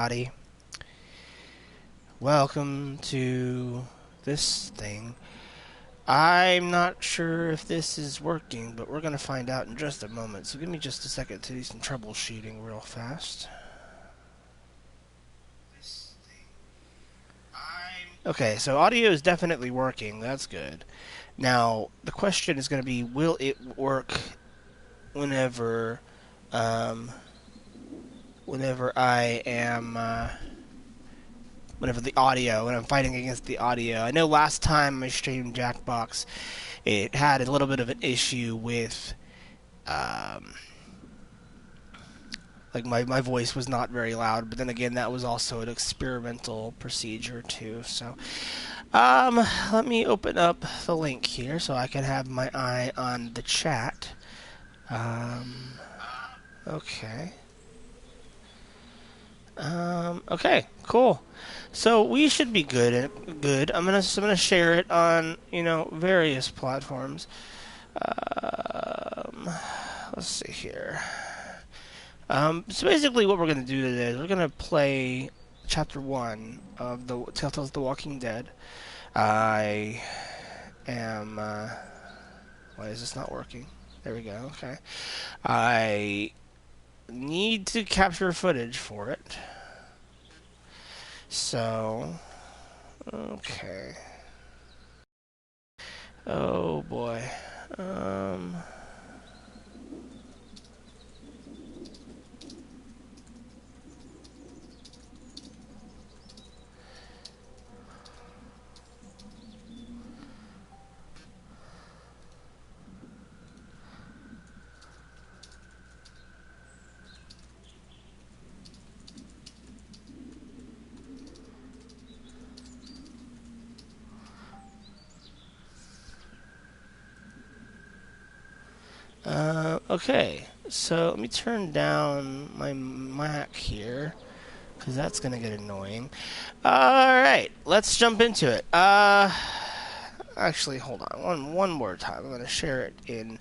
everybody. Welcome to this thing. I'm not sure if this is working, but we're going to find out in just a moment. So give me just a second to do some troubleshooting real fast. Okay, so audio is definitely working. That's good. Now, the question is going to be, will it work whenever, um, whenever I am, whenever the audio, when I'm fighting against the audio. I know last time I streamed Jackbox, it had a little bit of an issue with, um, like my voice was not very loud, but then again, that was also an experimental procedure too. So, let me open up the link here so I can have my eye on the chat. Okay. Okay, cool. So we should be good. I'm gonna share it on various platforms. Um, let's see here. So basically, what we're gonna do today is we're gonna play chapter one of the Telltale's The Walking Dead. I am. Why is this not working? There we go. Okay. I need to capture footage for it. So, okay. Oh boy. Um. Okay. So let me turn down my Mac here, because that's gonna get annoying. Alright, let's jump into it. Actually, hold on. One more time. I'm gonna share it in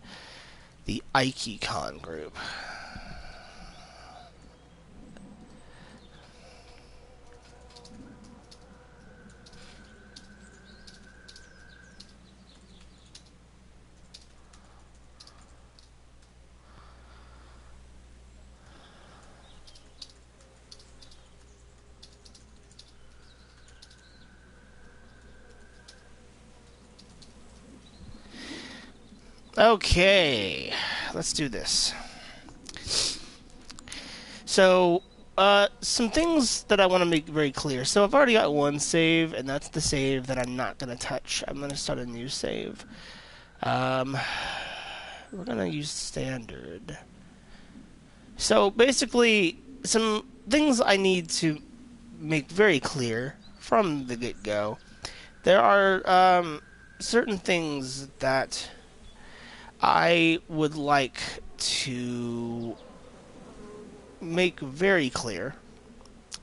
the IkeCon group. Okay, let's do this. So, some things that I want to make very clear. So, I've already got one save, and that's the save that I'm not going to touch. I'm going to start a new save. Um, we're going to use standard. So, basically, some things I need to make very clear from the get go. There are certain things that I would like to make very clear.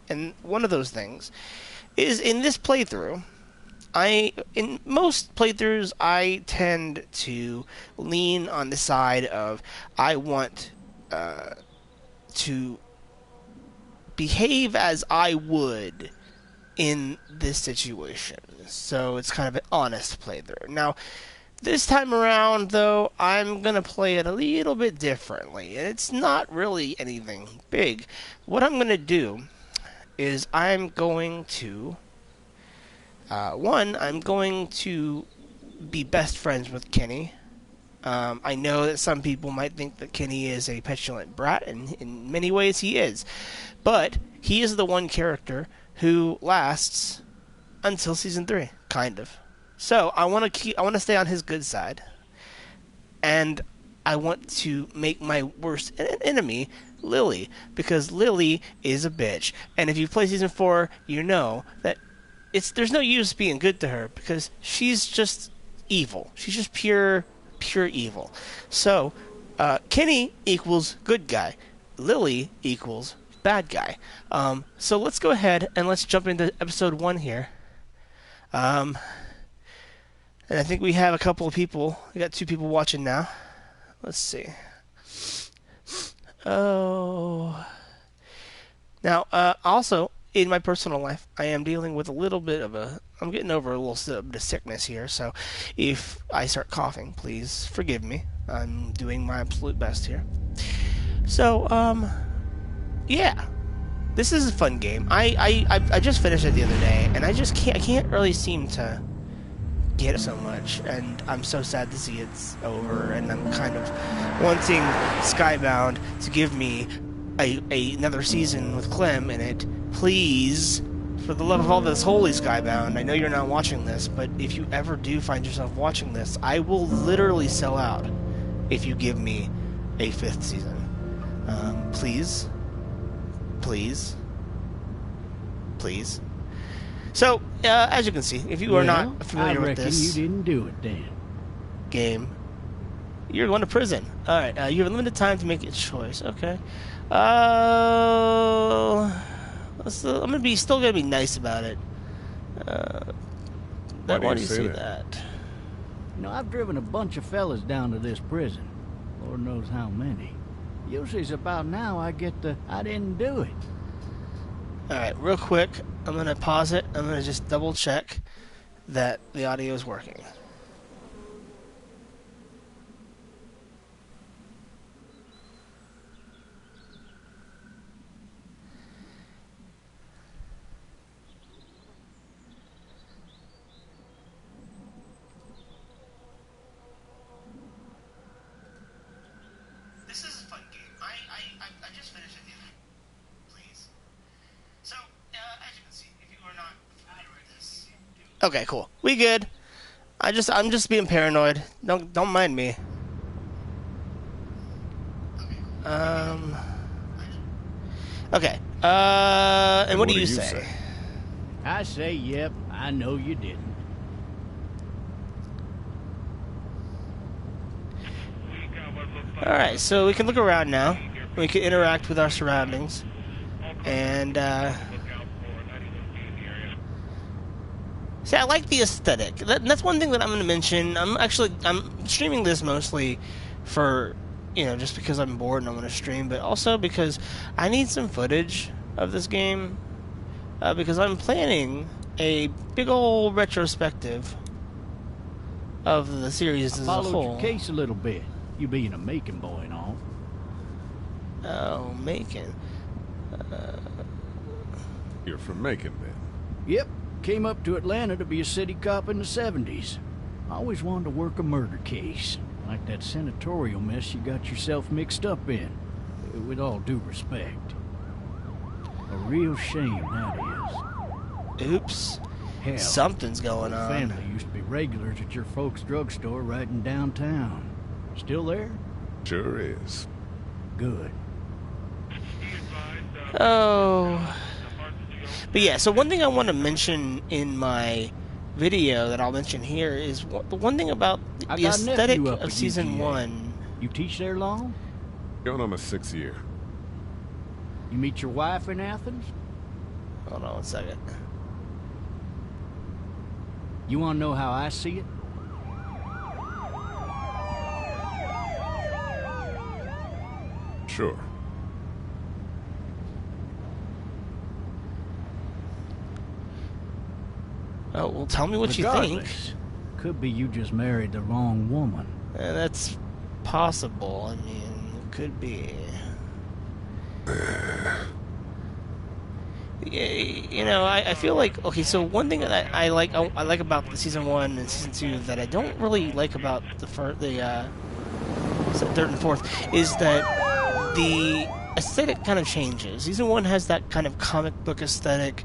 And one of those things is in this playthrough, in most playthroughs I tend to lean on the side of I want to behave as I would in this situation. So it's kind of an honest playthrough. Now, this time around, though, I'm going to play it a little bit differently. And it's not really anything big. What I'm going to do is I'm going to. I'm going to be best friends with Kenny. I know that some people might think that Kenny is a petulant brat, and in many ways he is. But he is the one character who lasts until season 3, kind of. So I want to stay on his good side, and I want to make my worst enemy Lily, because Lily is a bitch. And if you play season 4, you know that there's no use being good to her because she's just evil. She's just pure evil. So Kenny equals good guy. Lily equals bad guy. So let's go ahead and let's jump into episode 1 here. And I think we have a couple of people. We got 2 people watching now. Let's see. Oh. Now, also in my personal life, I am dealing with a little bit of a. I'm getting over a little bit of sickness here, so if I start coughing, please forgive me. I'm doing my absolute best here. So, yeah, this is a fun game. I just finished it the other day, and I can't really seem to get it so much, and I'm so sad to see it's over, and I'm kind of wanting Skybound to give me another season with Clem in it. Please, for the love of all that's holy, Skybound, I know you're not watching this, but if you ever do find yourself watching this, I will literally sell out if you give me a 5th season. Please. Please. Please. So, as you can see, if you are not familiar with this... I reckon you didn't do it then. Game, you're going to prison. Alright, you have a limited time to make a choice. Okay. I'm still gonna be nice about it. Why do do you say see that? that? You know, I've driven a bunch of fellas down to this prison. Lord knows how many. Usually it's about now I get the, I didn't do it. Alright, real quick, I'm going to pause it. I'm going to just double check that the audio is working. This is a fun game. I just finished it the other day. Please. So, as you can see, if you are not familiar with this. Okay, cool. We good. I'm just being paranoid. Don't mind me. Okay. And what do you say? I say, yep, I know you didn't. Alright, so we can look around now. We can interact with our surroundings. And, see, I like the aesthetic. That's one thing that I'm going to mention. I'm streaming this mostly for, just because I'm bored and I want to stream, but also because I need some footage of this game. Because I'm planning a big old retrospective of the series as a whole. Followed your case a little bit. You being a Macon boy and all. Oh, Macon. You're from Macon, then? Yep. Came up to Atlanta to be a city cop in the 70s. I always wanted to work a murder case. Like that senatorial mess you got yourself mixed up in. With all due respect. A real shame, that is. Oops. Hell, Something's going on. family used to be regulars at your folks' drugstore right in downtown. Still there? Sure is. Good. Oh. But yeah, so one thing I want to mention in my video that I'll mention here is the one thing about the aesthetic of Season 1. You teach there long? Going on my 6th year. You meet your wife in Athens? Hold on one second. You want to know how I see it? Sure. Oh, well, tell me what you think. Could be you just married the wrong woman. That's possible. I mean, it could be. I feel like, okay, so one thing that I like about the Season 1 and Season 2 that I don't really like about the third and fourth is that the aesthetic kind of changes. Season 1 has that kind of comic book aesthetic,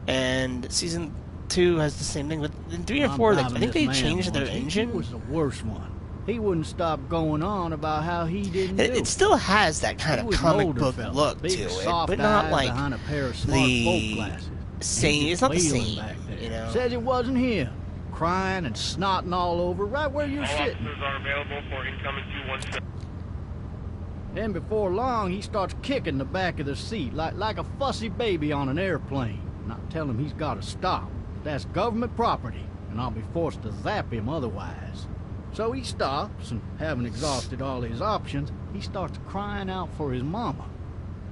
and Season 2 has the same thing, but in 3 and 4, I think they changed their engine. He was the worst one. He wouldn't stop going on about how he didn't do it. It still has that kind of comic book look to it, but not like the same. It's not the same, Says it wasn't him, crying and snotting all over right where you're sitting. Officers are available for incoming 217. Then before long, he starts kicking the back of the seat like a fussy baby on an airplane. And I tell him he's got to stop. That's government property, and I'll be forced to zap him otherwise. So he stops, and having exhausted all his options, he starts crying out for his mama.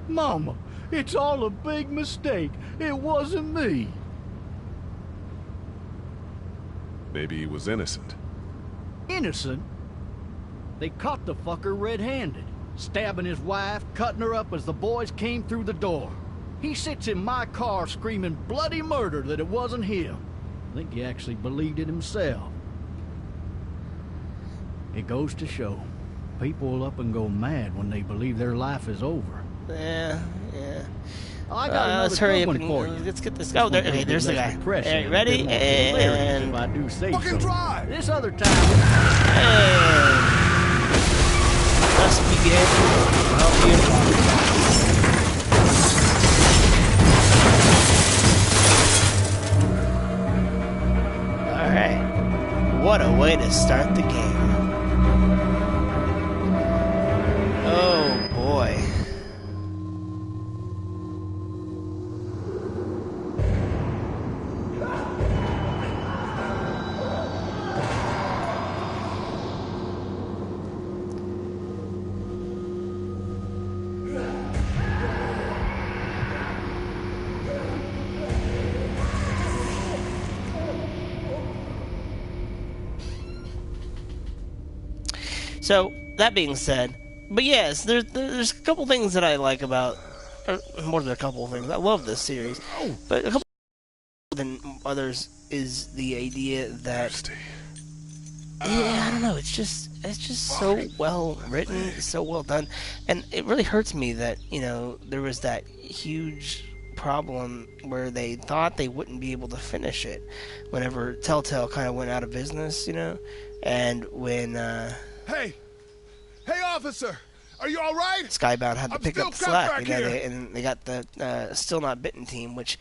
Mama, it's all a big mistake. It wasn't me. Maybe he was innocent. Innocent? They caught the fucker red-handed, stabbing his wife, cutting her up as the boys came through the door. He sits in my car screaming bloody murder that it wasn't him. I think he actually believed it himself. It goes to show, people will up and go mad when they believe their life is over. Yeah. I got another Let's hurry good up one and for you. let's get this. Oh, there, okay, there's the guy. Alright, ready? If And I do say Fucking so. drive! This other time. Must be good. Well, beautiful. Alright. What a way to start the game. Oh boy. So, that being said, but yes, there's a couple things that I like about, or more than a couple of things. I love this series, but a couple than others is the idea that, Thirsty. yeah, I don't know, it's just so well written, so well done, and it really hurts me that, you know, there was that huge problem where they thought they wouldn't be able to finish it whenever Telltale kind of went out of business, you know, and when, Hey! Hey, officer! Are you alright? Skybound had to I'm pick up the still slack, back you know, here. and they got the Still Not Bitten team, which,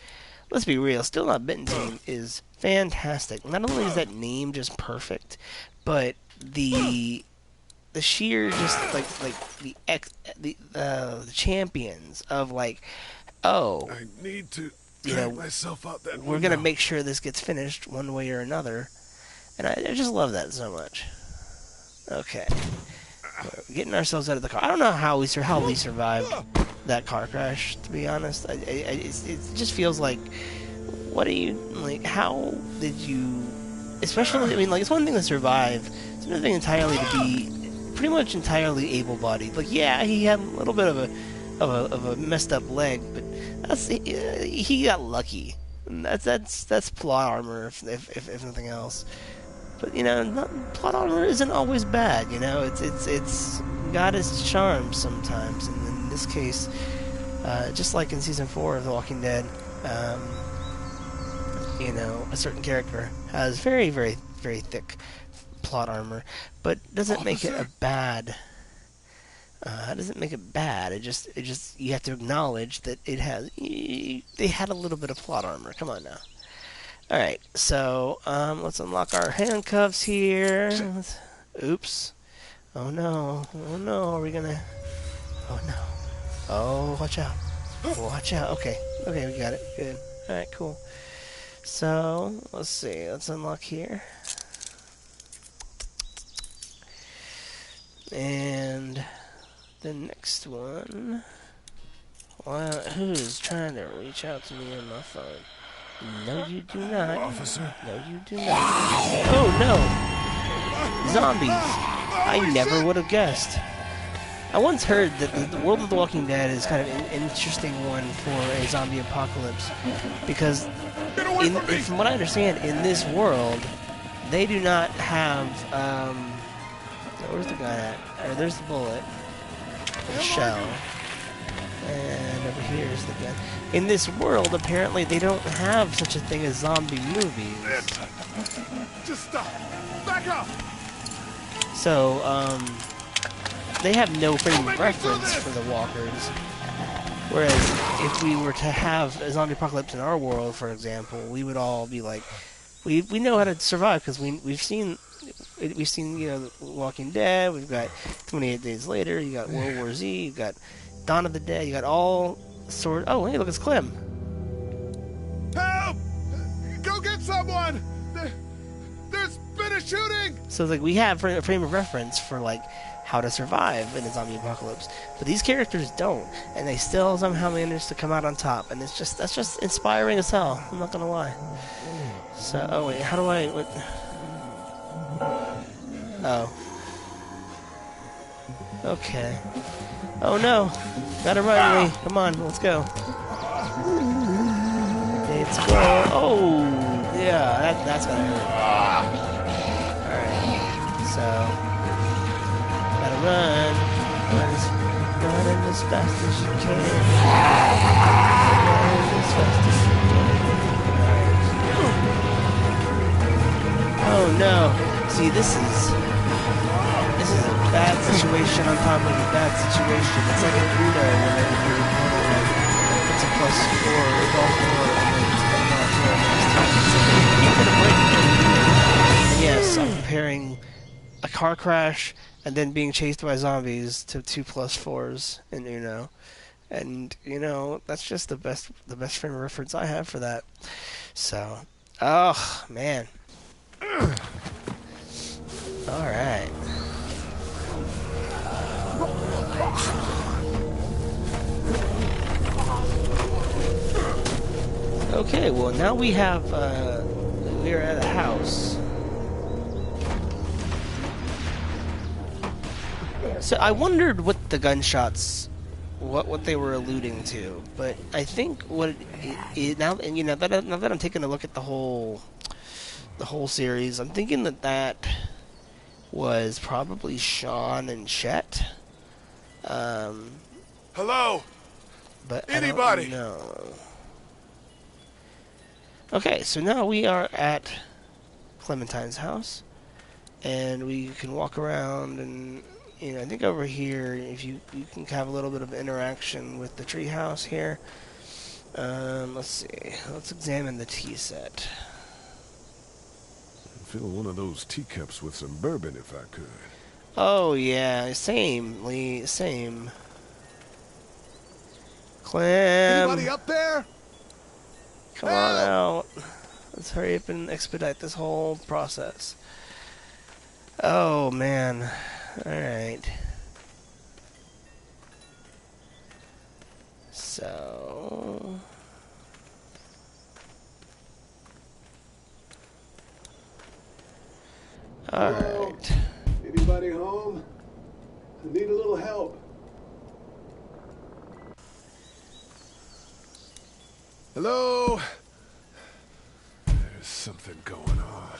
let's be real, Still Not Bitten team is fantastic. Not only is that name just perfect, but the sheer just like the champions of like, oh, I need to You drag know, myself out that we're gonna window. make sure this gets finished one way or another, and I just love that so much. Okay. We're getting ourselves out of the car. I don't know how we survived that car crash. To be honest, it just feels like, what do you like? How did you? Especially, I mean, like, it's one thing to survive. It's another thing entirely to be pretty much entirely able-bodied. Like, yeah, he had a little bit of a messed up leg, but he got lucky. And that's plot armor, if nothing else. But, you know, plot armor isn't always bad, you know? It's got its charms sometimes, and in this case, just like in Season 4 of The Walking Dead, you know, a certain character has very, very, very thick plot armor, but doesn't make it a bad... doesn't make it bad. It just you have to acknowledge that it has... They had a little bit of plot armor. Come on now. Alright, so, let's unlock our handcuffs here. Oops. Oh no. Oh no, are we gonna... Oh no. Oh, watch out. Watch out. Okay. Okay, we got it. Good. Alright, cool. So, let's see. Let's unlock here. And the next one... Wow, who's trying to reach out to me on my phone? No, you do not. Officer. No, you do not. Oh, no. Zombies. I never would have guessed. I once heard that the world of The Walking Dead is kind of an interesting one for a zombie apocalypse. Because, from what I understand, in this world, they do not have, where's the guy at? There's the bullet. The shell. And over here is the gun. In this world, apparently, they don't have such a thing as zombie movies. Just stop. Back up. So, they have no frame of reference for the walkers. Whereas, if we were to have a zombie apocalypse in our world, for example, we would all be like, we know how to survive because we've seen, you know, The Walking Dead. We've got 28 Days Later. You got World War Z. You got Dawn of the Dead. You got all sort. Oh, hey, look, it's Clem. Help! Go get someone! There's been a shooting! So, like, we have a frame of reference for like how to survive in a zombie apocalypse. But these characters don't, and they still somehow manage to come out on top. And that's just inspiring as hell. I'm not gonna lie. So, oh wait, how do I? What? Oh. Okay. Oh no! Gotta run, Lee. Come on, let's go. Let's go. Oh, yeah, that's gonna hurt. Alright, so gotta run. Run as fast as you can. Run as fast as you can. Alright. Oh no! See, this is a bad situation on top of a bad situation. It's like an Uno whenever you're like, it's a plus 4 with all 4 and then it's a not 4 next time. And yes, I'm comparing a car crash and then being chased by zombies to 2 plus 4s in Uno. And, you know, that's just the best frame of reference I have for that. So, oh, man. Alright. Okay, well now we are at a house. So I wondered what the gunshots, what they were alluding to, but I think what now that I'm taking a look at the whole series, I'm thinking that was probably Sean and Chet. Hello? But Anybody? I don't know. Okay, so now we are at Clementine's house, and we can walk around, and I think over here, if you can have a little bit of interaction with the treehouse here. Let's see. Let's examine the tea set. I'd fill one of those teacups with some bourbon if I could. Oh yeah, same, Lee, same. Clem, Anybody up there? come on out. Let's hurry up and expedite this whole process. Oh man, all right. So. Alright. Anybody home? I need a little help. Hello? There's something going on.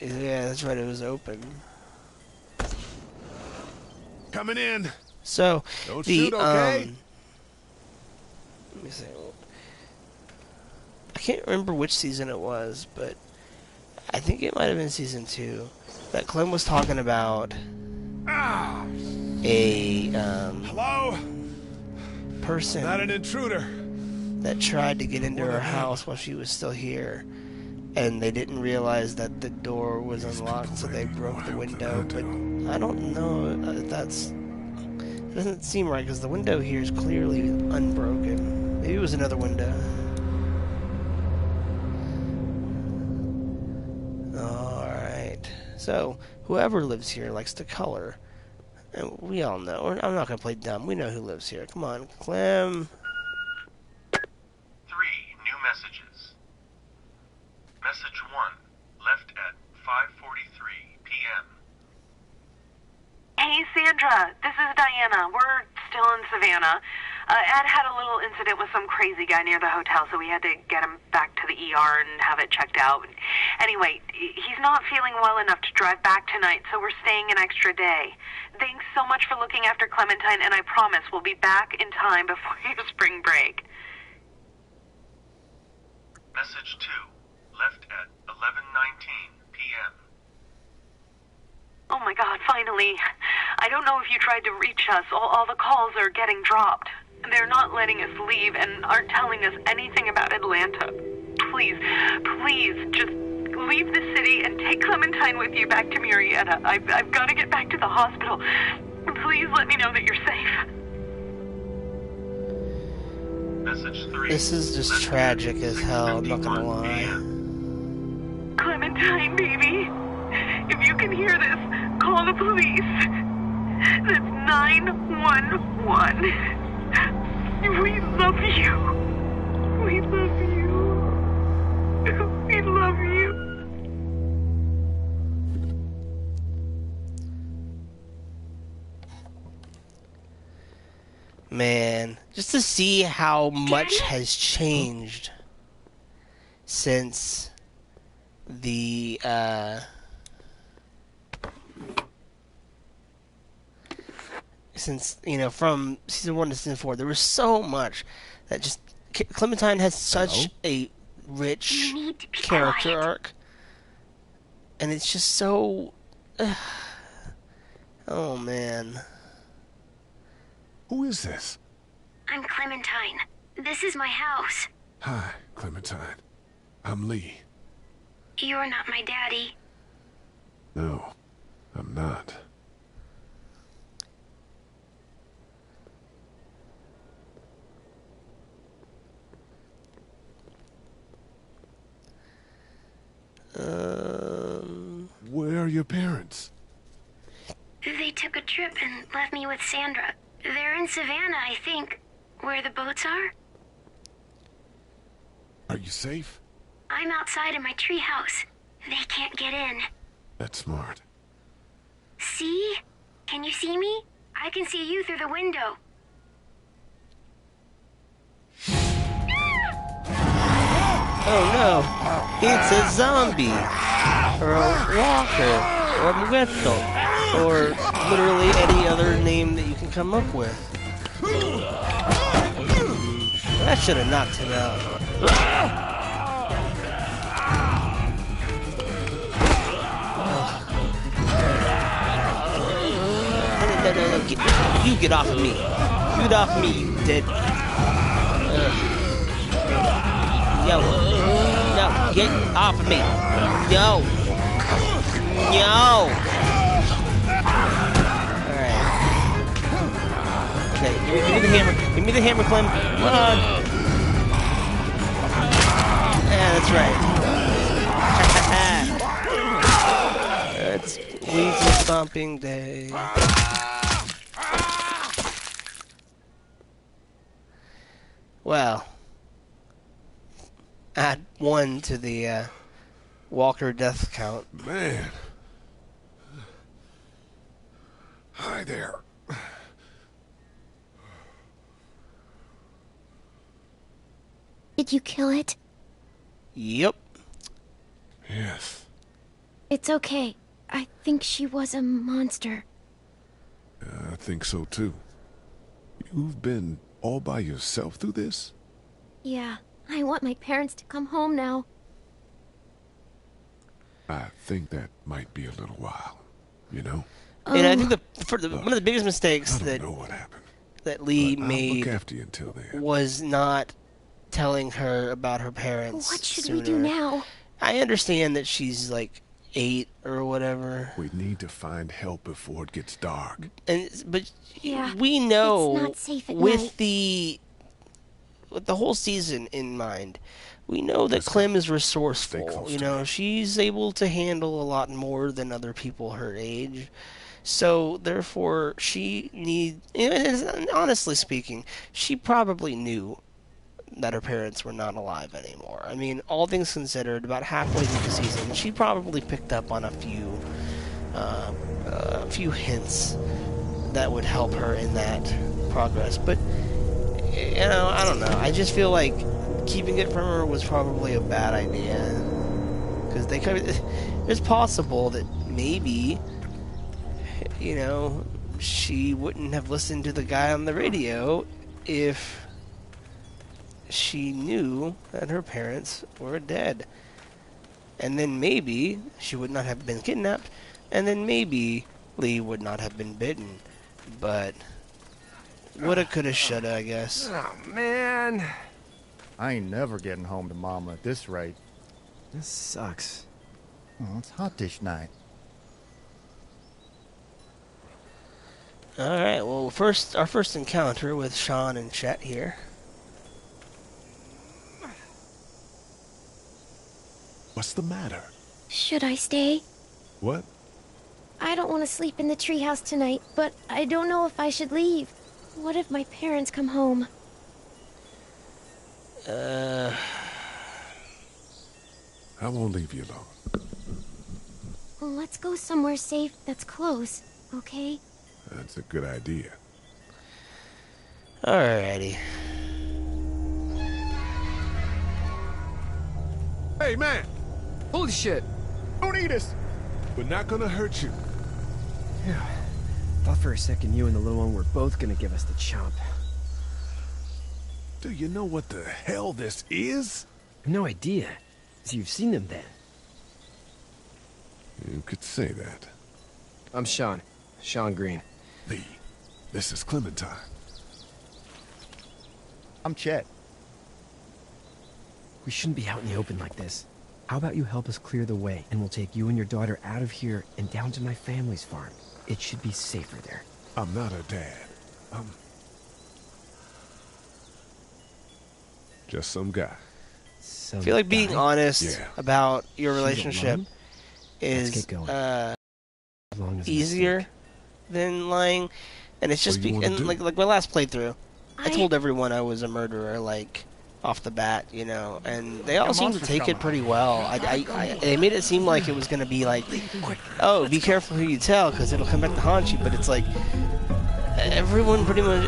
Yeah, that's right, it was open. Coming in. So, Don't shoot, okay? Let me see. I can't remember which season it was, but I think it might have been season 2 that Clem was talking about a Hello? person Not an intruder. that tried to get into her house while she was still here, and they didn't realize that the door was unlocked, so they broke the window. But I don't know if that's... It doesn't seem right, because the window here is clearly unbroken. Maybe it was another window. Alright. So, whoever lives here likes to color. And we all know. I'm not going to play dumb. We know who lives here. Come on, Clem. 3 new messages. Message 1, left at 5:43 p.m. Hey, Sandra, this is Diana. We're still in Savannah. Ed had a little incident with some crazy guy near the hotel, so we had to get him back to the ER and have it checked out. Anyway, he's not feeling well enough to drive back tonight, so we're staying an extra day. Thanks so much for looking after Clementine, and I promise we'll be back in time before your spring break. Message 2, left at 11:19 p.m. Oh my God, finally. I don't know if you tried to reach us. All the calls are getting dropped. They're not letting us leave and aren't telling us anything about Atlanta. Please, just leave the city and take Clementine with you back to Murrieta. I've got to get back to the hospital. Please let me know that you're safe. Message 3. This is just tragic as hell, I'm not gonna lie. Clementine, baby. If you can hear call the police. That's 911. We love you. We love you. We love you. Man, just to see how much has changed since the from season 1 to season 4, there was so much that just Clementine has such a rich character arc, and it's just so oh man. Who is this? I'm Clementine. This is my house. Hi, Clementine. I'm Lee. You're not my daddy. No, I'm not. Where are your parents? They took a trip and left me with Sandra. They're in Savannah, I think. Where the boats are? Are you safe? I'm outside in my treehouse. They can't get in. That's smart. See? Can you see me? I can see you through the window. Oh no, it's a zombie, or a walker, or a muerto, or literally any other name that you can come up with. That should have knocked him out. No, you get off of me. You get off of me, you dead. Yo, no, get off of me. Yo. Alright. Okay, give me the hammer. Give me the hammer, Clem. Come on. Yeah, that's right. It's Weasel Stomping Day. Well, add 1 to the Walker death count. Man. Hi there. Did you kill it? Yep. Yes. It's okay. I think she was a monster. I think so too. You've been all by yourself through this? Yeah, I want my parents to come home now. I think that might be a little while, you know? And I think one of the biggest mistakes I don't know what happened, that Lee but I'll made look after you until then. was not telling her about her parents What should sooner. we do now? I understand that she's like 8 or whatever. We need to find help before it gets dark. But Yeah, we know it's not safe at with night. with the whole season in mind, we know that Clem is resourceful. close You to know, me. she's able to handle a lot more than other people her age. So therefore, she needs. And honestly speaking, she probably knew that her parents were not alive anymore. I mean, all things considered, about halfway through the season, she probably picked up on a few hints that would help her in that progress. But you know, I don't know. I just feel like keeping it from her was probably a bad idea, because they could. It's possible that maybe, you know, she wouldn't have listened to the guy on the radio if she knew that her parents were dead. And then maybe she would not have been kidnapped, and then maybe Lee would not have been bitten. But woulda, coulda, shoulda, I guess. Oh, man. I ain't never getting home to Mama at this rate. This sucks. Oh, it's hot dish night. Alright, well, our first encounter with Sean and Chet here. What's the matter? Should I stay? What? I don't want to sleep in the treehouse tonight, but I don't know if I should leave. What if my parents come home? I won't leave you alone. Let's go somewhere safe that's close, okay? That's a good idea. Alrighty. Hey, man! Holy shit! Don't eat us! We're not gonna hurt you. Yeah. Thought for a second you and the little one were both gonna give us the chomp. Do you know what the hell this is? No idea. So you've seen them then? You could say that. I'm Sean. Sean Green. Lee, this is Clementine. I'm Chet. We shouldn't be out in the open like this. How about you help us clear the way, and we'll take you and your daughter out of here and down to my family's farm. It should be safer there. I'm not her dad. I'm just some guy. I feel like being honest Yeah. about your She's relationship alone? Let's is get going. As long as it's easier safe. than lying, and it's just What do you wanna do? like my last playthrough, I told everyone I was a murderer, like off the bat, you know, and they all seemed to take it pretty well. They made it seem like it was gonna be like, oh, be careful who you tell, because it'll come back to haunt you. But it's like everyone pretty much,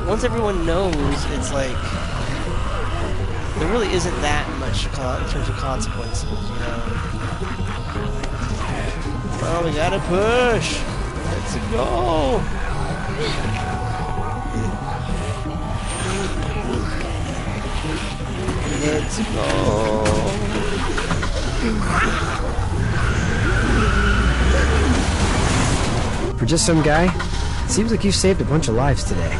once everyone knows, it's like there really isn't that much in terms of consequences, you know. Oh, we gotta push. Let's go. Let's go. For just some guy, seems like you saved a bunch of lives today.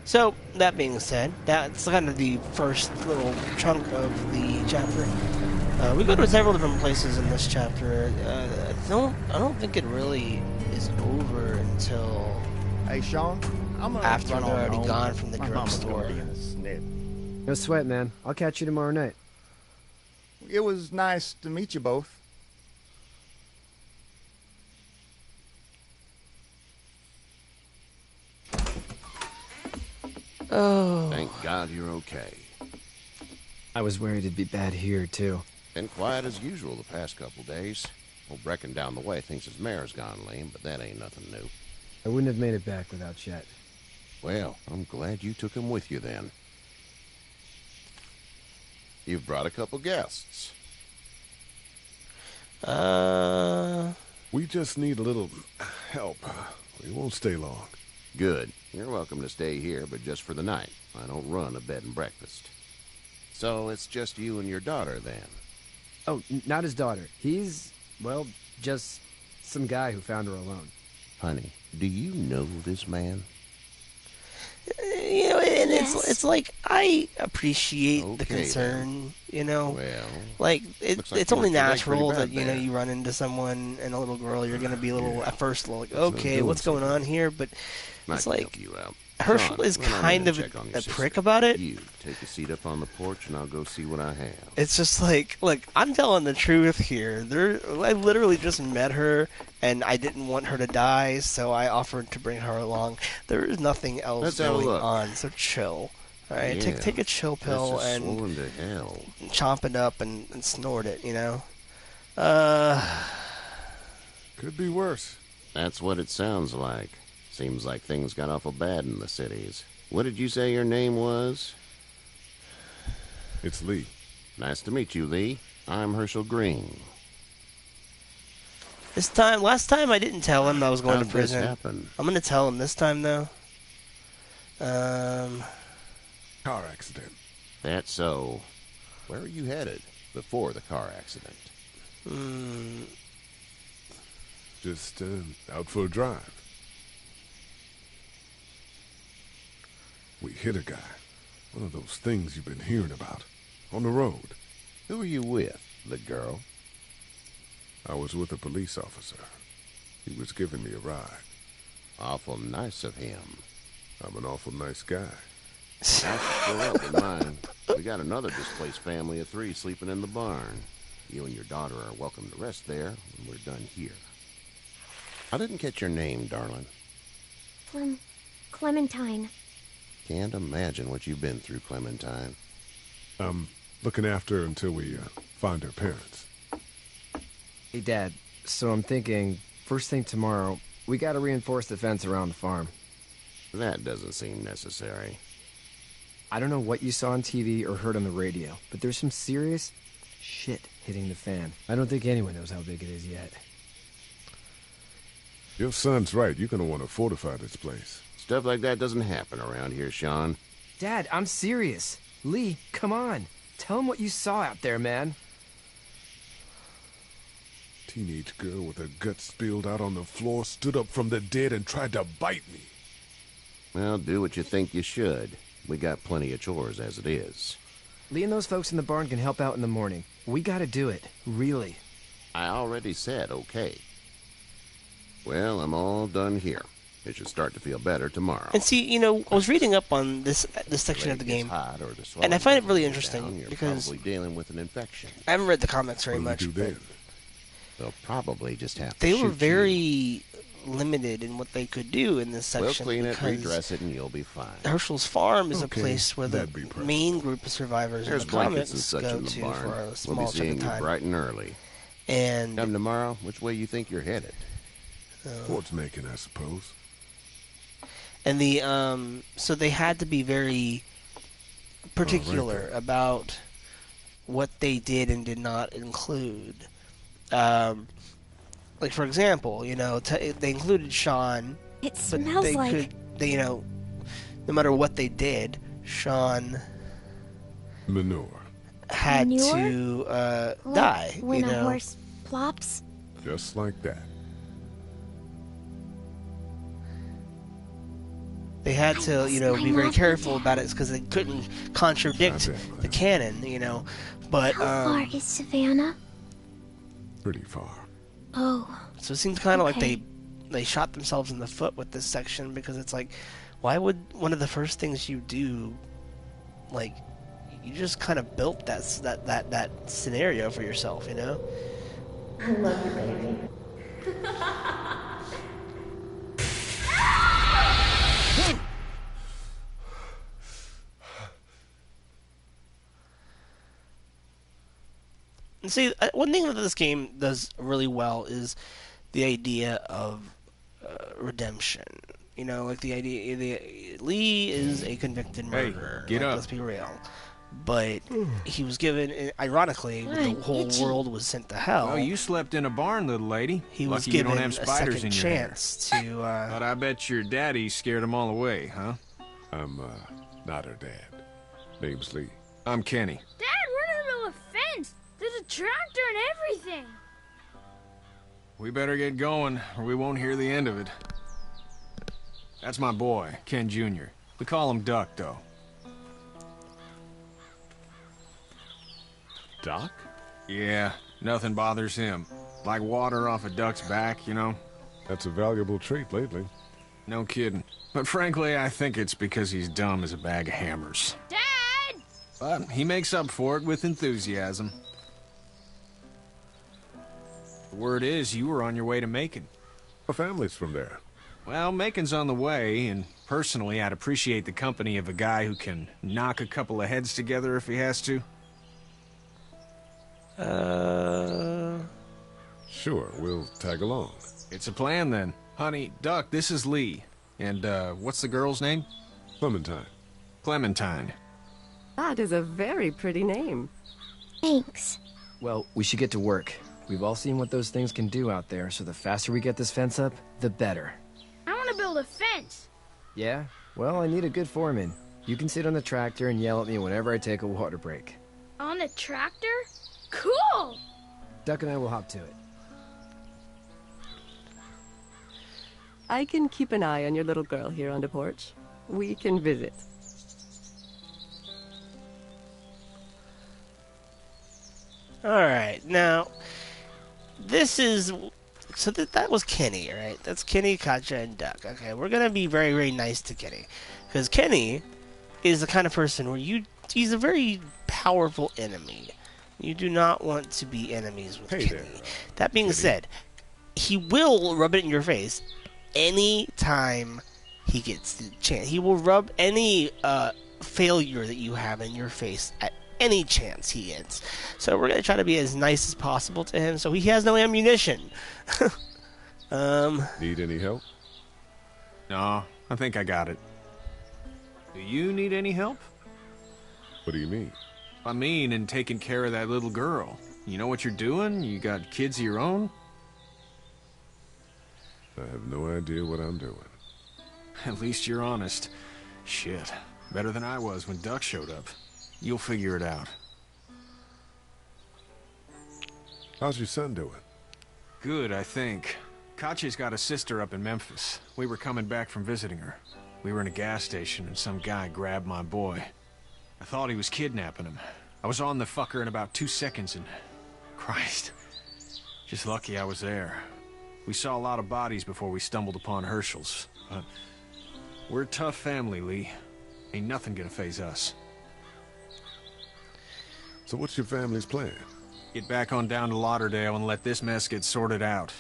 So, that being said, that's kind of the first little chunk of the chapter. We go to several different places in this chapter. I don't think it really is over until Hey, Sean, I'm gonna after run they're on already home. gone from the My mama's gonna drugstore. be in a snit. No sweat, man. I'll catch you tomorrow night. It was nice to meet you both. Oh. Thank God you're okay. I was worried it'd be bad here, too. Been quiet as usual the past couple days. Old Brecken down the way thinks his mare's gone lame, but that ain't nothing new. I wouldn't have made it back without Chet. Well, I'm glad you took him with you then. You've brought a couple guests. We just need a little help. We won't stay long. Good. You're welcome to stay here, but just for the night. I don't run a bed and breakfast. So it's just you and your daughter, then? Oh, not his daughter. He's, well, just some guy who found her alone. Honey, do you know this man? You know, and Yes. it's like I appreciate the Okay, concern. You know, Well, like looks like it's you only hurt your leg natural pretty that bad you know there. you run into someone and a little girl, you're gonna be a little at first like, That's not okay, doing what's going on here? But I it's can like help you out. Herschel Sean, is run on in kind and of check on your a sister. prick about it. You take a seat up on the porch, and I'll go see what I have. It's just like, look, I'm telling the truth here. I literally just met her, and I didn't want her to die, so I offered to bring her along. There is nothing else Let's have a going look. on, so chill. All right, Yeah, take a chill pill This is and swollen to hell. chomp it up and snort it. You know. Could be worse. That's what it sounds like. Seems like things got awful bad in the cities. What did you say your name was? It's Lee. Nice to meet you, Lee. I'm Herschel Green. Last time I didn't tell him I was going How'd to prison. this happen? I'm gonna tell him this time though. Car accident. That's so. Where are you headed before the car accident? Just out for a drive. We hit a guy. One of those things you've been hearing about. On the road. Who are you with? The girl? I was with a police officer. He was giving me a ride. Awful nice of him. I'm an awful nice guy. That's still up in mine. We got another displaced family of 3 sleeping in the barn. You and your daughter are welcome to rest there when we're done here. I didn't catch your name, darling. Clementine. Can't imagine what you've been through, Clementine. I'm looking after her until we find her parents. Hey, Dad, so I'm thinking, first thing tomorrow, we gotta reinforce the fence around the farm. That doesn't seem necessary. I don't know what you saw on TV or heard on the radio, but there's some serious shit hitting the fan. I don't think anyone knows how big it is yet. Your son's right. You're gonna want to fortify this place. Stuff like that doesn't happen around here, Sean. Dad, I'm serious. Lee, come on. Tell him what you saw out there, man. Teenage girl with her guts spilled out on the floor stood up from the dead and tried to bite me. Well, do what you think you should. We got plenty of chores as it is. Lee and those folks in the barn can help out in the morning. We gotta do it. Really. I already said okay. Well, I'm all done here. It should start to feel better tomorrow. And see, you know, I was reading up on this section of the game, and I find it really interesting because probably dealing with an infection. I haven't read the comics very much. But they'll probably just have to they were shoot very you. limited in what they could do in this section. We'll clean it, because redress it, and you'll be fine. Herschel's farm is Okay, a place where the main group of survivors There's in the blankets comics and such go in the to barn. for a We'll small be chunk seeing of you time. bright and early. And come tomorrow, which way you think you're headed? Towards Macon, I suppose. And the so they had to be very particular about what they did and did not include. Like for example, you know, they included Sean. It but smells they like... you know, no matter what they did, Sean Manure. had Manure? to Like die. when you a know? horse plops? Just like that. They had to, you know, be very careful about it because they couldn't contradict the canon, you know. But How far is Savannah? Pretty far. Oh. So it seems kind of okay. like they shot themselves in the foot with this section because it's like, why would one of the first things you do, like, you just kind of built that scenario for yourself, you know? I love you, baby. And see, one thing that this game does really well is the idea of redemption. You know, like the idea, Lee is a convicted murderer. Get up. Let's be real. But he was given, ironically, the whole world was sent to hell. Well, you slept in a barn, little lady. He was Lucky you given don't have spiders a in second your hair. chance to. But I bet your daddy scared them all away, huh? I'm not her dad. Name's Lee. I'm Kenny. Dad, we're in the middle of a fence. There's a tractor and everything. We better get going, or we won't hear the end of it. That's my boy, Ken Jr. We call him Duck, though. Doc? Yeah, nothing bothers him. Like water off a duck's back, you know? That's a valuable trait lately. No kidding. But frankly, I think it's because he's dumb as a bag of hammers. Dad! But he makes up for it with enthusiasm. The word is you were on your way to Macon. Our family's from there. Well, Macon's on the way, and personally, I'd appreciate the company of a guy who can knock a couple of heads together if he has to. Sure, we'll tag along. It's a plan, then. Honey, Duck, this is Lee. And, what's the girl's name? Clementine. Clementine. That is a very pretty name. Thanks. Well, we should get to work. We've all seen what those things can do out there, so the faster we get this fence up, the better. I want to build a fence. Yeah? Well, I need a good foreman. You can sit on the tractor and yell at me whenever I take a water break. On a tractor? Cool! Duck and I will hop to it. I can keep an eye on your little girl here on the porch. We can visit. Alright, now, this is... So that was Kenny, right? That's Kenny, Katja, and Duck. Okay, we're gonna be very, very nice to Kenny. Because Kenny is the kind of person where he's a very powerful enemy. You do not want to be enemies with Kenny. There, that being said, he will rub it in your face any time he gets the chance. He will rub any failure that you have in your face at any chance he gets. So we're going to try to be as nice as possible to him so he has no ammunition. Need any help? No, I think I got it. Do you need any help? What do you mean? I mean, in taking care of that little girl. You know what you're doing? You got kids of your own? I have no idea what I'm doing. At least you're honest. Shit. Better than I was when Duck showed up. You'll figure it out. How's your son doing? Good, I think. Katya's got a sister up in Memphis. We were coming back from visiting her. We were in a gas station and some guy grabbed my boy. I thought he was kidnapping him. I was on the fucker in about 2 seconds and... Christ. Just lucky I was there. We saw a lot of bodies before we stumbled upon Herschel's. But we're a tough family, Lee. Ain't nothing gonna faze us. So what's your family's plan? Get back on down to Lauderdale and let this mess get sorted out.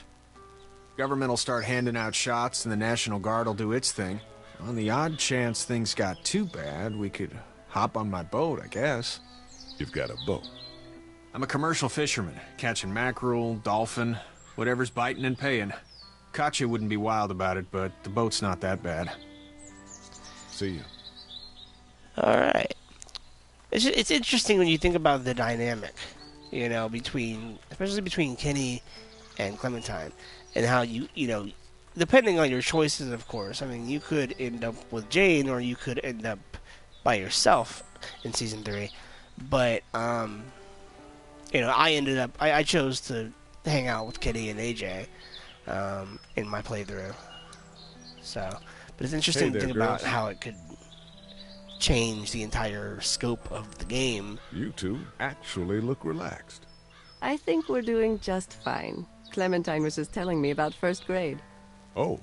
Government will start handing out shots and the National Guard will do its thing. On the odd chance things got too bad, we could hop on my boat, I guess. You've got a boat? I'm a commercial fisherman, catching mackerel, dolphin, whatever's biting and paying. Katya wouldn't be wild about it, but the boat's not that bad. See you. Alright. It's interesting when you think about the dynamic, you know, especially between Kenny and Clementine, and how you know, depending on your choices, of course. I mean, you could end up with Jane, or you could end up by yourself in season 3. But you know, I chose to hang out with Kenny and AJ in my playthrough. So, but it's interesting to think about how it could change the entire scope of the game. You two actually look relaxed. I think we're doing just fine. Clementine was just telling me about first grade. Oh,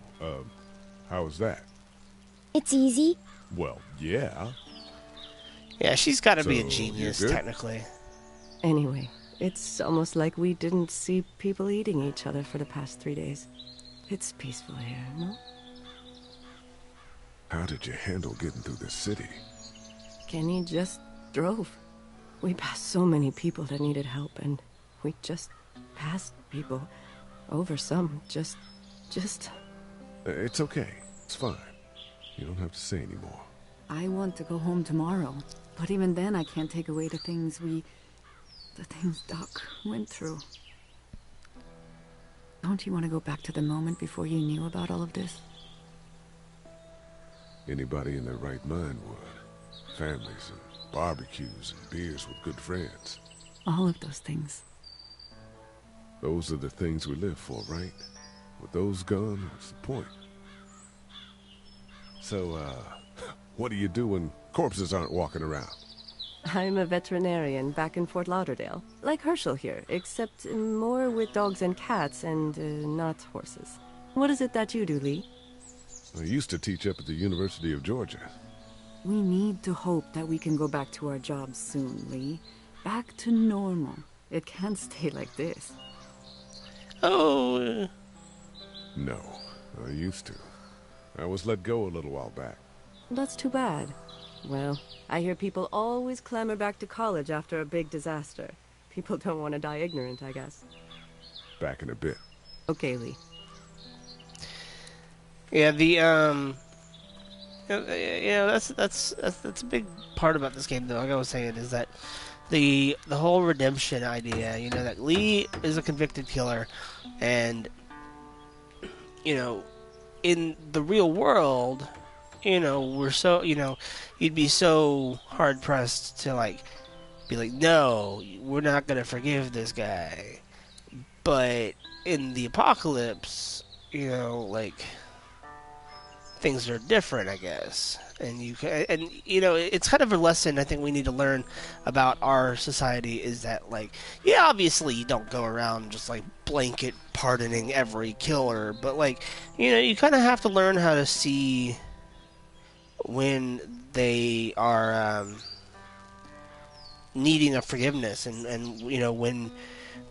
how was that? It's easy. Well, yeah. Yeah, she's got to be a genius, technically. Anyway, it's almost like we didn't see people eating each other for the past 3 days. It's peaceful here, no? How did you handle getting through the city? Kenny just drove. We passed so many people that needed help, and we just passed people. Over some, just... It's okay. It's fine. You don't have to say anymore. I want to go home tomorrow, but even then I can't take away the things Doc went through. Don't you want to go back to the moment before you knew about all of this? Anybody in their right mind would. Families and barbecues and beers with good friends. All of those things. Those are the things we live for, right? With those gone, what's the point? So, what do you do when corpses aren't walking around? I'm a veterinarian back in Fort Lauderdale. Like Herschel here, except more with dogs and cats and not horses. What is it that you do, Lee? I used to teach up at the University of Georgia. We need to hope that we can go back to our jobs soon, Lee. Back to normal. It can't stay like this. Oh. No, I used to. I was let go a little while back. That's too bad. Well, I hear people always clamor back to college after a big disaster. People don't want to die ignorant, I guess. Back in a bit. Okay, Lee. Yeah, that's a big part about this game, though. Like I was saying, is that the whole redemption idea. You know, that Lee is a convicted killer, and you know, in the real world, you know, you'd be so hard pressed to like be like, no, we're not gonna forgive this guy. But in the apocalypse, like things are different, I guess. And it's kind of a lesson I think we need to learn about our society is that, like, yeah, obviously you don't go around just like blanket pardoning every killer, but like, you kind of have to learn how to see when they are needing a forgiveness, and when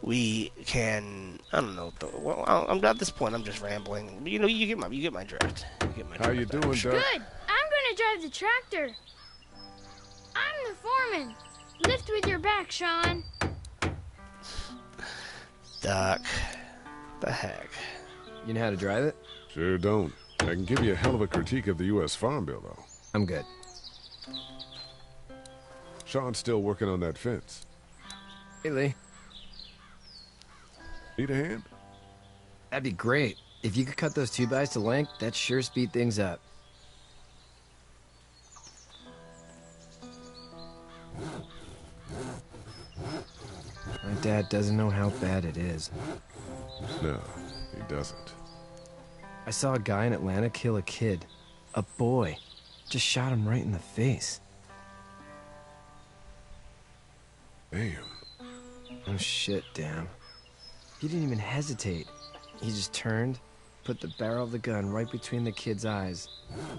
we can. I don't know. Well, I'm at this point. I'm just rambling. You get my drift. How you doing, Doc? Good. I'm gonna drive the tractor. I'm the foreman. Lift with your back, Sean. Doc, the heck. You know how to drive it? Sure don't. I can give you a hell of a critique of the U.S. Farm Bill, though. I'm good. Sean's still working on that fence. Hey, Lee. Need a hand? That'd be great. If you could cut those 2x to length, that'd sure speed things up. My dad doesn't know how bad it is. No, he doesn't. I saw a guy in Atlanta kill a kid. A boy. Just shot him right in the face. Damn. Oh shit, damn. He didn't even hesitate. He just turned, put the barrel of the gun right between the kid's eyes,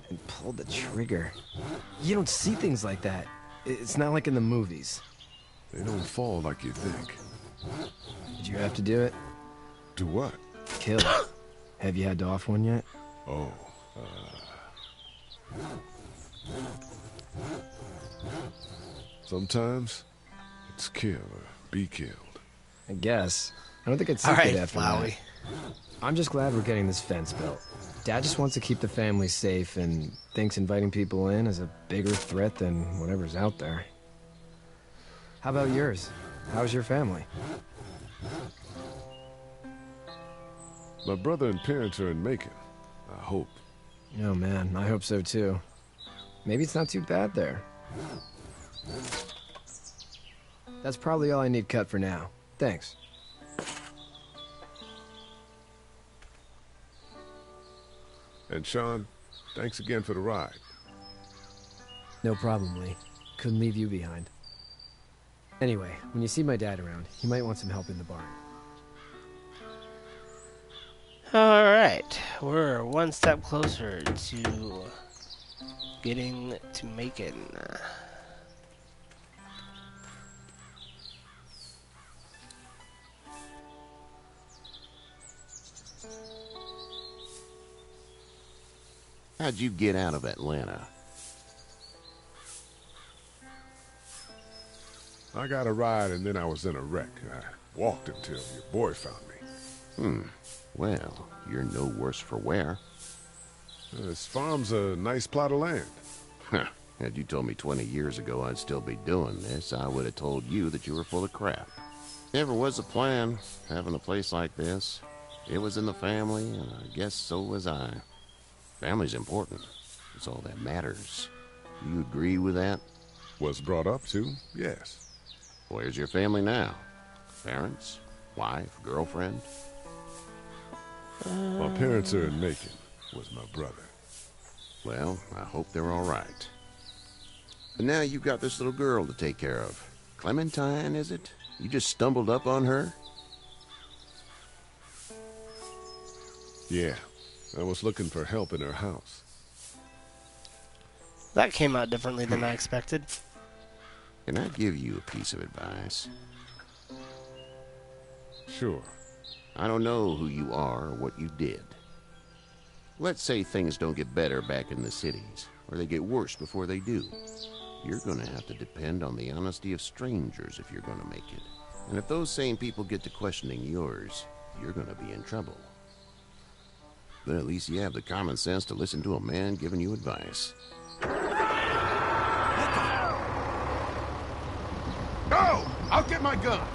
and pulled the trigger. You don't see things like that. It's not like in the movies. They don't fall like you think. Did you have to do it? Do what? Kill. Have you had to off one yet? Oh, sometimes it's kill or be killed. I guess. I don't think I'd seek it after that. I'm just glad we're getting this fence built. Dad just wants to keep the family safe and thinks inviting people in is a bigger threat than whatever's out there. How about yours? How's your family? My brother and parents are in Macon. I hope. Oh man, I hope so too. Maybe it's not too bad there. That's probably all I need cut for now. Thanks. And Sean, thanks again for the ride. No problem, Lee. Couldn't leave you behind. Anyway, when you see my dad around, he might want some help in the barn. Alright, we're one step closer to getting to Macon. How'd you get out of Atlanta? I got a ride and then I was in a wreck. I walked until your boy found me. Well, you're no worse for wear. This farm's a nice plot of land. Huh. Had you told me 20 years ago I'd still be doing this, I would have told you that you were full of crap. Never was a plan, having a place like this. It was in the family, and I guess so was I. Family's important. It's all that matters. You agree with that? Was brought up to, yes. Where's your family now? Parents? Wife? Girlfriend? My parents are in Macon. Was my brother. Well, I hope they're all right. And now you've got this little girl to take care of. Clementine, is it? You just stumbled up on her? Yeah. I was looking for help in her house. That came out differently than I expected. Can I give you a piece of advice? Sure. I don't know who you are or what you did. Let's say things don't get better back in the cities, or they get worse before they do. You're gonna have to depend on the honesty of strangers if you're gonna make it. And if those same people get to questioning yours, you're gonna be in trouble. But at least you have the common sense to listen to a man giving you advice. No! I'll get my gun!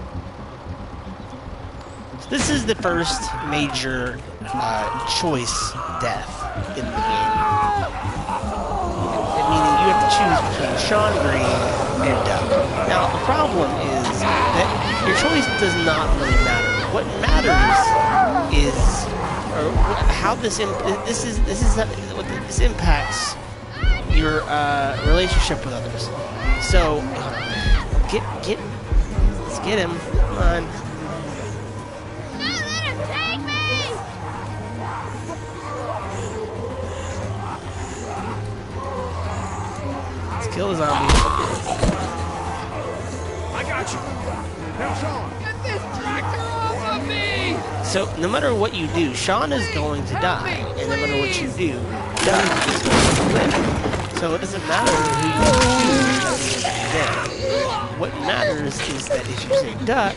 This is the first major choice death in the game. Meaning you have to choose between Sean Green and Duck. Now, the problem is that your choice does not really matter. What matters is, or how this impacts your relationship with others. So, let's get him. Come on. Kill the zombie. I got you. Now, Sean. Get this tractor off of me! So, no matter what you do, Sean is going to die. And no matter what you do, Duck is going to live. So, it doesn't matter who you choose at the end of the day. What matters is that if you say Duck,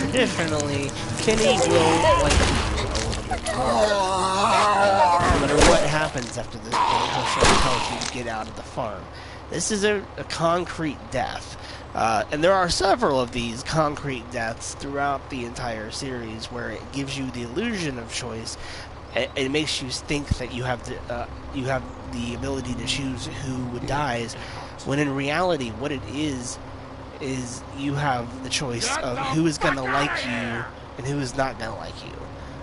traditionally, Kenny will like you a little bit more. No matter what happens after the Herschel tells you to get out of the farm. This is a concrete death. And there are several of these concrete deaths throughout the entire series where it gives you the illusion of choice. It makes you think that you have the ability to choose who dies, when in reality what it is you have the choice of who is going to like you and who is not going to like you.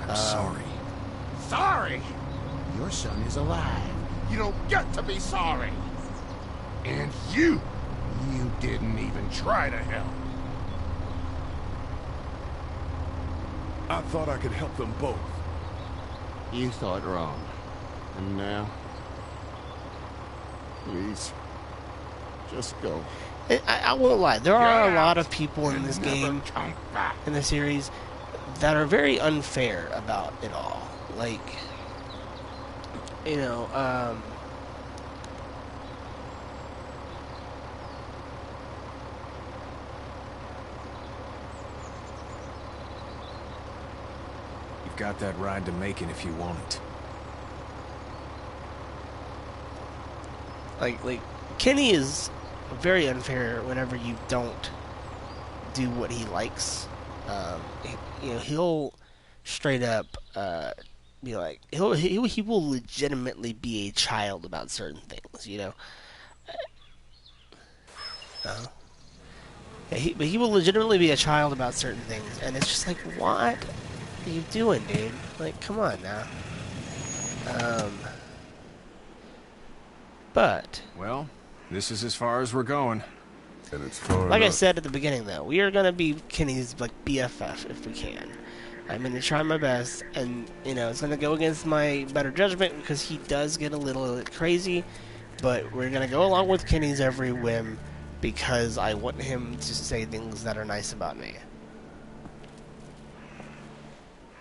I'm sorry. Sorry? Your son is alive. You don't get to be sorry. And you didn't even try to help. I thought I could help them both. You thought wrong. And now? Please, just go. I won't lie, there are a lot of people in this game, in the series, that are very unfair about it all. Like, you know, You've got that ride to Macon if you want it. Like Kenny is very unfair whenever you don't do what he likes. He'll straight up be like, he will legitimately be a child about certain things, you know. But he will legitimately be a child about certain things, and it's just like, what are you doing, dude? Like, come on now. But well, this is as far as we're going. And it's far like enough. I said at the beginning, though, we are gonna be Kenny's like BFF if we can. I'm gonna try my best, and you know it's gonna go against my better judgment because he does get a little crazy. But we're gonna go along with Kenny's every whim because I want him to say things that are nice about me.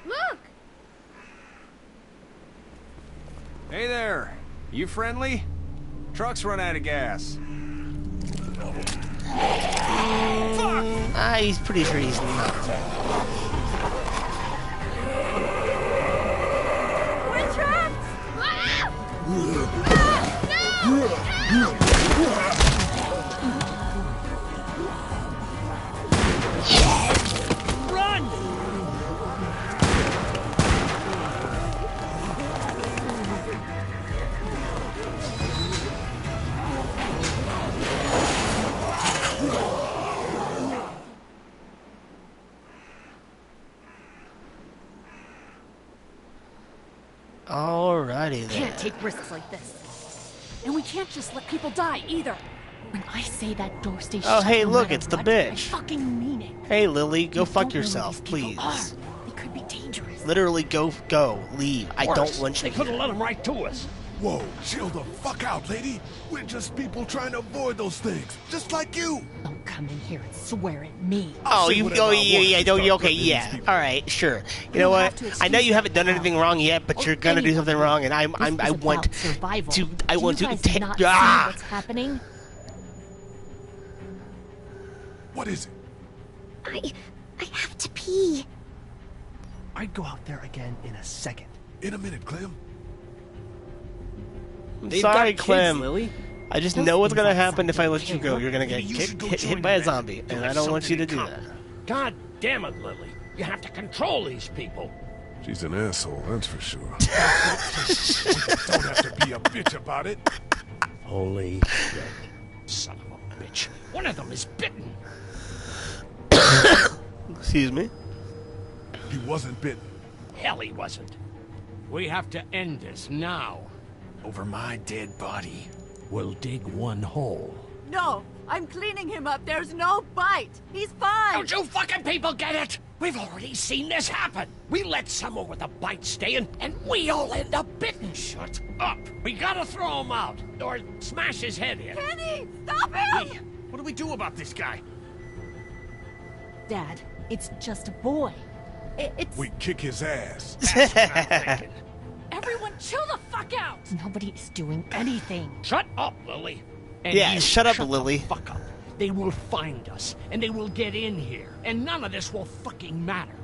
Look! Hey there, you friendly? Truck's run out of gas. He's pretty sure he's not friendly. We're trapped! Run! Alrighty then. Can't take risks like this. And we can't just let people die either. When I say that door stays Oh, shut hey, no look, matter it's the what, bitch. I fucking mean it. Hey, Lily, go You fuck don't know who yourself, these people please. are. They could be dangerous. Literally, go, leave. I don't want you They could here. have let him right to us. Whoa, chill the fuck out, lady. We're just people trying to avoid those things, just like you. Don't come in here and swear at me. Oh, Say you, whatever oh, I yeah, want yeah, to don't, start okay, threatening these yeah. people. All right, sure. You know what? I know you haven't done anything wrong yet, but you're gonna do something wrong, and I want to, I want to take. Not see what's happening. What is it? I have to pee. I'd go out there again in a second. In a minute, Clem. I'm They've sorry, got kids, Clem. Lily. I just Those know what's things gonna outside happen if I don't let you care. go. You're gonna get Maybe you should go hit join by a them. zombie, You'll and have I don't want you to something do in that. common. God damn it, Lily. You have to control these people. She's an asshole, that's for sure. Don't have to be a bitch about it. Holy shit. Son of a bitch. One of them is bitten. Excuse me? He wasn't bitten. Hell, he wasn't. We have to end this now. Over my dead body. We'll dig one hole. No, I'm cleaning him up. There's no bite. He's fine. Don't you fucking people get it? We've already seen this happen. We let someone with a bite stay in, and we all end up bitten. Shut up. We gotta throw him out, or smash his head in. Kenny, stop him! Hey, what do we do about this guy? Dad, it's just a boy. It's... We kick his ass. That's what I'm thinking. Everyone chill the fuck out! Nobody is doing anything. Shut up, Lily. And Yeah, you shut up, the Lily. fuck up. They will find us, and they will get in here, and none of this will fucking matter.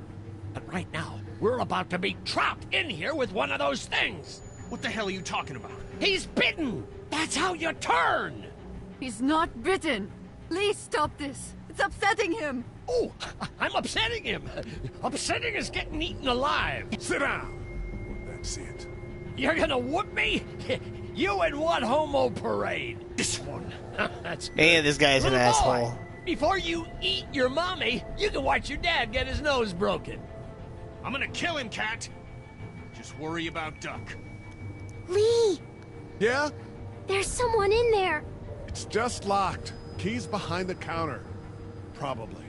But right now, we're about to be trapped in here with one of those things. What the hell are you talking about? He's bitten. That's how you turn. He's not bitten. Please stop this. It's upsetting him. Oh, I'm upsetting him. Upsetting is getting eaten alive. Sit down. That's it. You're gonna whoop me? You and what homo parade? This one. That's good. Man, this guy's an Little boy, asshole. Before you eat your mommy, you can watch your dad get his nose broken. I'm gonna kill him, Cat. Just worry about Duck. Lee, Yeah? there's someone in there. It's just locked. Key's behind the counter. Probably.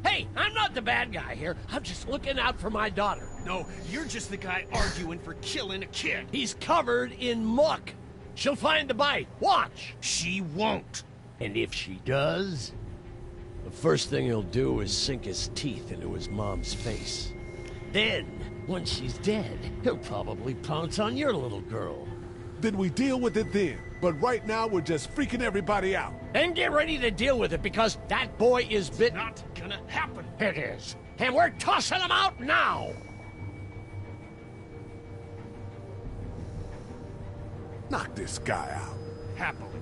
Hey, I'm not the bad guy here. I'm just looking out for my daughter. No, you're just the guy arguing for killing a kid. He's covered in muck. She'll find the bite. Watch. She won't. And if she does, the first thing he'll do is sink his teeth into his mom's face. Then, once she's dead, he'll probably pounce on your little girl. Then we deal with it then. But right now, we're just freaking everybody out. Then get ready to deal with it, because that boy is bitten. Not gonna happen. It is. And we're tossing him out now. Knock this guy out. Happily.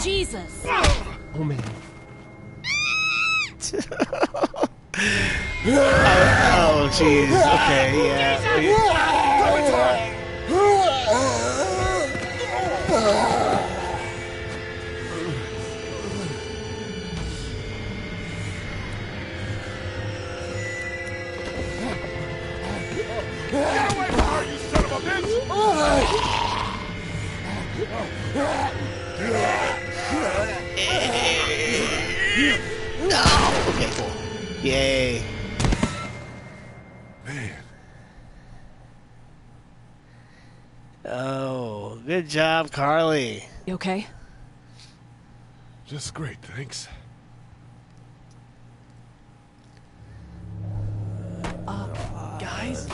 Jesus! Oh, man. Oh, jeez. Okay, yeah. Get away from her, you son of a bitch! Okay, cool. Yay. Man. Oh, good job, Carly. You okay? Just great, thanks. Guys?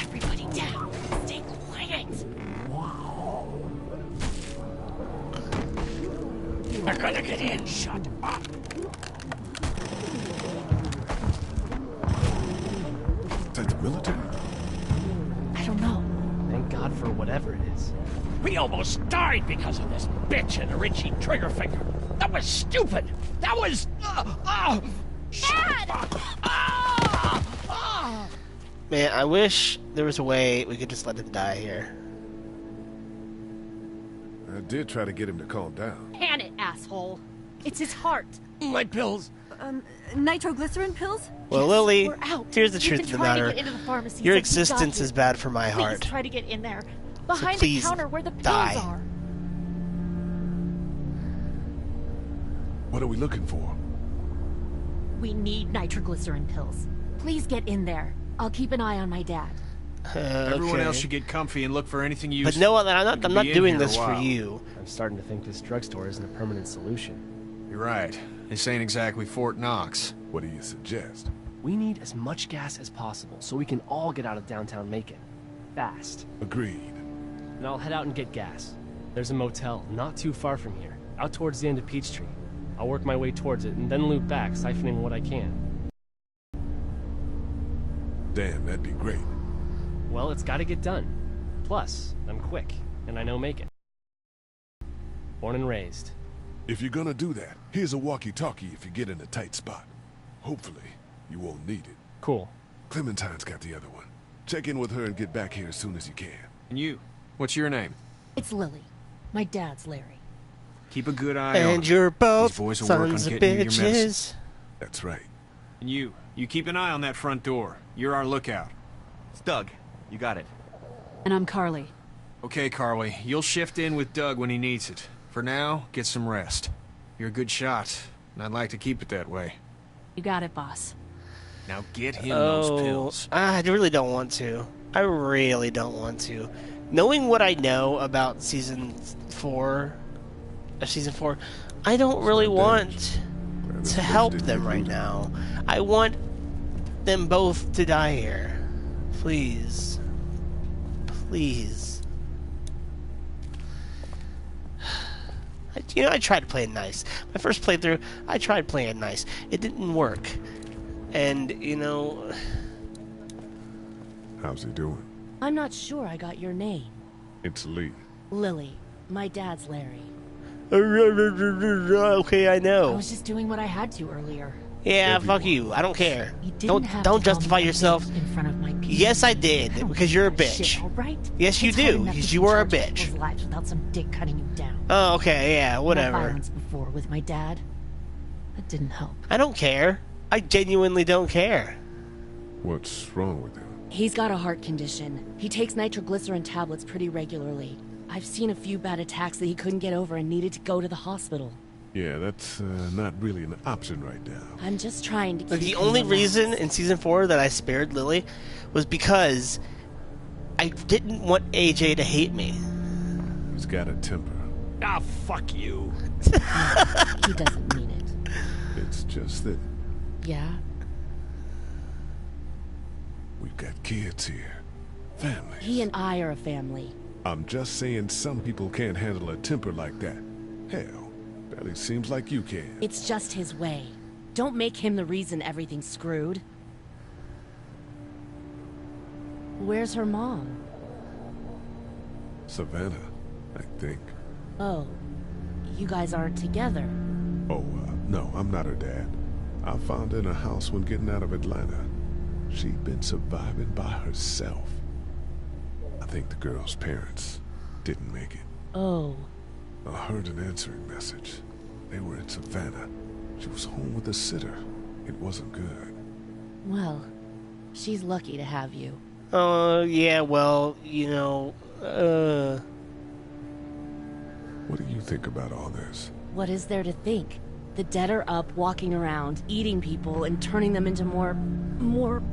Everybody down. Stay quiet. They're gonna get in. Shut up. Is that the military? I don't know. Thank God for whatever it is. We almost died because of this bitch and a Richie trigger finger. That was stupid. That was... Dad! Man, I wish there was a way we could just let him die here. I did try to get him to calm down. Pan it, asshole. It's his heart. My pills. Nitroglycerin pills? Well, Lily, We're out. here's the We've truth been of the trying to matter. get into the pharmacy Your since we got existence here. is bad for my Please heart. try to get in there. Behind please the counter where the pills die. are. What are we looking for? We need nitroglycerin pills. Please get in there. I'll keep an eye on my dad. Everyone else Okay. should get comfy and look for anything useful. But no, I'm You not can doing be in here this a for while. you. I'm starting to think this drugstore isn't a permanent solution. You're right. This ain't exactly Fort Knox. What do you suggest? We need as much gas as possible so we can all get out of downtown Macon. Fast. Agreed. And I'll head out and get gas. There's a motel not too far from here, out towards the end of Peachtree. I'll work my way towards it and then loop back, siphoning what I can. Damn, that'd be great. Well, it's gotta get done. Plus, I'm quick, and I know Macon. Born and raised. If you're gonna do that, here's a walkie-talkie if you get in a tight spot. Hopefully, you won't need it. Cool. Clementine's got the other one. Check in with her and get back here as soon as you can. And you, What's your name? It's Lily. My dad's Larry. Keep a good eye on And him. you're both These boys will work on sons of getting you your medicine. bitches. That's right. And you keep an eye on that front door. You're our lookout. It's Doug. You got it. And I'm Carly. Okay, Carly. You'll shift in with Doug when he needs it. For now, get some rest. You're a good shot, and I'd like to keep it that way. You got it, boss. Now get him those Oh, pills. I really don't want to. I really don't want to. Knowing what I know about season 4, I don't really want to help them right now. I want them both to die here. Please. Please. I tried to play it nice. My first playthrough, I tried playing it nice. It didn't work. And, How's he doing? I'm not sure I got your name. It's Lee. Lily. My dad's Larry. Okay, I I know. was just doing what I had to earlier. Yeah, fuck you. I don't care. You didn't have Don't to call justify me a yourself. bitch in front of my people. Yes, I did, because you're a bitch. Shit, all right? Yes, you It's hard do, enough to because be you are a in charge of bitch. people's lives without some dick cutting you down. Oh, okay, yeah, Had whatever. violence before with my dad. That didn't help. I don't care. I genuinely don't care. What's wrong with him? He's got a heart condition. He takes nitroglycerin tablets pretty regularly. I've seen a few bad attacks that he couldn't get over and needed to go to the hospital. Yeah, that's not really an option right now. I'm just trying to keep The him only relaxed. reason in season 4 that I spared Lily was because I didn't want AJ to hate me. He's got a temper. Ah, fuck you. He doesn't mean it. It's just that Yeah? we've got kids here. Family. He and I are a family. I'm just saying some people can't handle a temper like that. Hell, barely seems like you can. It's just his way. Don't make him the reason everything's screwed. Where's her mom? Savannah, I think. Oh, you guys aren't together. Oh, no, I'm not her dad. I found her in a house when getting out of Atlanta. She'd been surviving by herself. I think the girl's parents didn't make it. Oh. I heard an answering message. They were in Savannah. She was home with a sitter. It wasn't good. Well, she's lucky to have you. Yeah, well, What do you think about all this? What is there to think? The dead are up, walking around, eating people, and turning them into more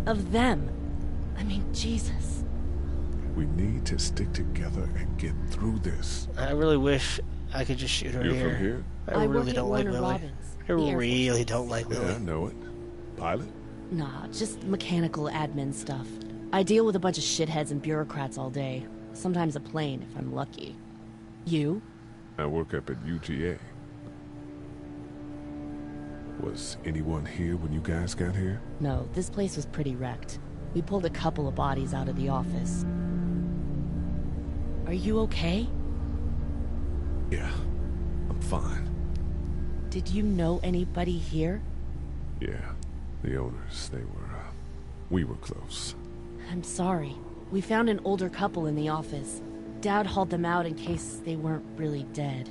of them. I mean, Jesus. We need to stick together and get through this. I really wish I could just shoot her You're here. from here? I work really at don't like Warner Lily. Robins, I the Air Force really Base. don't like Yeah, Lily. I know it. Pilot? Nah, just mechanical admin stuff. I deal with a bunch of shitheads and bureaucrats all day. Sometimes a plane, if I'm lucky. You? I work up at UGA. Was anyone here when you guys got here? No, this place was pretty wrecked. We pulled a couple of bodies out of the office. Are you okay? Yeah, I'm fine. Did you know anybody here? Yeah, the owners, we were close. I'm sorry. We found an older couple in the office. Dad hauled them out in case they weren't really dead.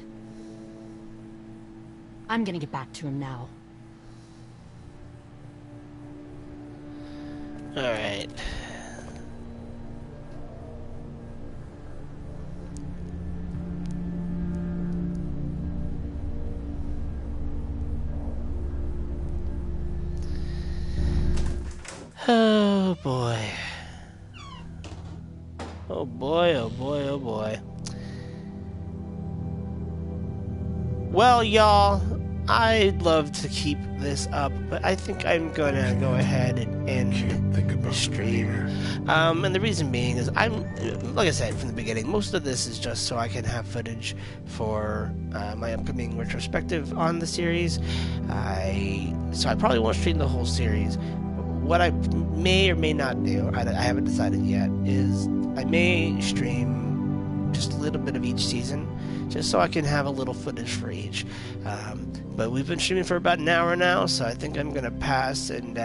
I'm gonna get back to him now. Alright. Oh boy. Oh boy, oh boy, oh boy. Well, y'all, I'd love to keep this up, but I think I'm gonna go ahead and end the stream. And the reason being is like I said from the beginning, most of this is just so I can have footage for my upcoming retrospective on the series. So I probably won't stream the whole series. What I may or may not do, I haven't decided yet, is I may stream just a little bit of each season, just so I can have a little footage for each. But we've been streaming for about an hour now, so I think I'm going to pass and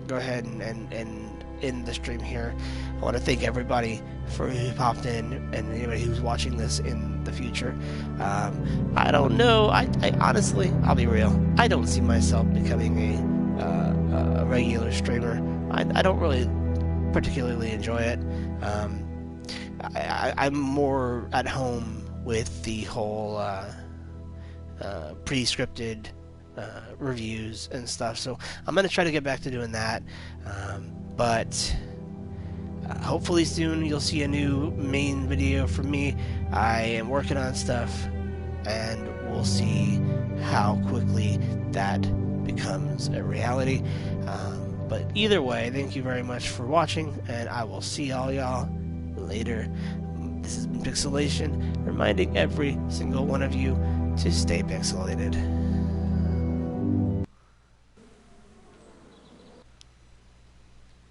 go ahead and in the stream here. I want to thank everybody for who popped in and anybody who's watching this in the future. I don't know. I honestly, I'll be real. I don't see myself becoming a regular streamer. I don't really particularly enjoy it. I'm more at home with the whole pre-scripted reviews and stuff, so I'm going to try to get back to doing that, but hopefully soon you'll see a new main video from me. I am working on stuff, and we'll see how quickly that becomes a reality. But either way, thank you very much for watching, and I will see all y'all later. This has been Pixelation, reminding every single one of you to stay pixelated.